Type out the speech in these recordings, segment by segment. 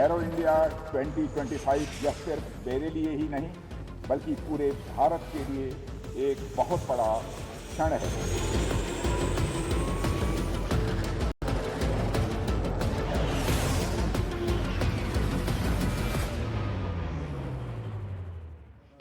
Arrow India 2025 यह सिर्फ मेरे लिए ही नहीं बल्कि पूरे भारत के लिए एक बहुत बड़ा क्षण है।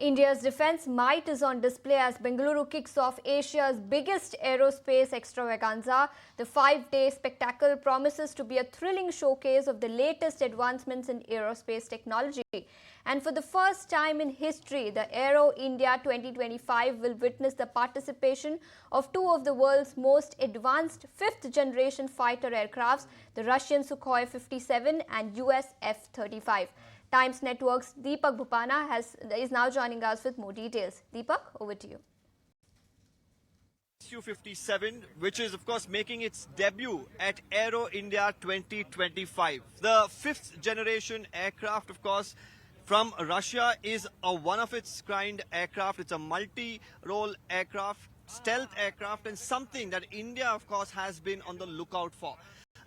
India's defense might is on display as Bengaluru kicks off Asia's biggest aerospace extravaganza. The 5-day spectacle promises to be a thrilling showcase of the latest advancements in aerospace technology. And for the first time in history, the Aero India 2025 will witness the participation of two of the world's most advanced 5th-generation fighter aircrafts, the Russian Sukhoi 57 and US F-35. Times Network's Deepak Bhupana is now joining us with more details. Deepak, over to you. Su-57, which is of course making its debut at Aero India 2025. The 5th generation aircraft, of course, from Russia is a one-of-its-kind aircraft. It's a multi-role aircraft, stealth aircraft, and something that India, of course, has been on the lookout for.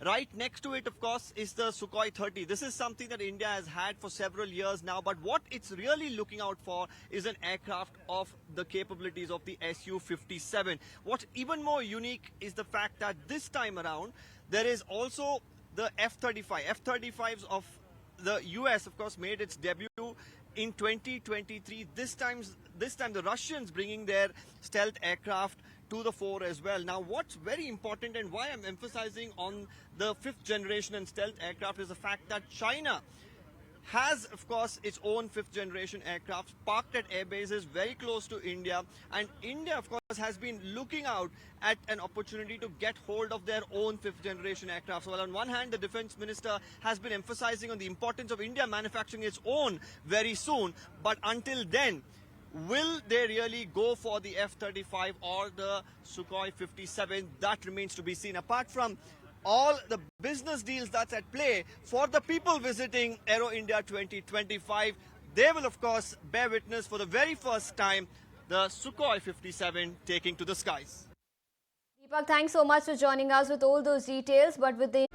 Right next to it, of course, is the Sukhoi 30. This is something that India has had for several years now, but what it's really looking out for is an aircraft of the capabilities of the Su-57. What's even more unique is the fact that this time around, there is also the F-35. F-35s of the US, of course, made its debut in 2023. This time the Russians bringing their stealth aircraft to the fore as well. Now, what's very important and why I'm emphasizing on the 5th generation and stealth aircraft is the fact that China has, of course, its own 5th generation aircraft parked at air bases very close to India. And India, of course, has been looking out at an opportunity to get hold of their own 5th generation aircraft. So, well, on one hand, the defense minister has been emphasizing on the importance of India manufacturing its own very soon. But until then, will they really go for the F-35 or the Sukhoi 57? That remains to be seen. Apart from all the business deals that's at play for the people visiting Aero India 2025, they will, of course, bear witness for the very first time the Sukhoi 57 taking to the skies. Deepak, thanks so much for joining us with all those details. But with the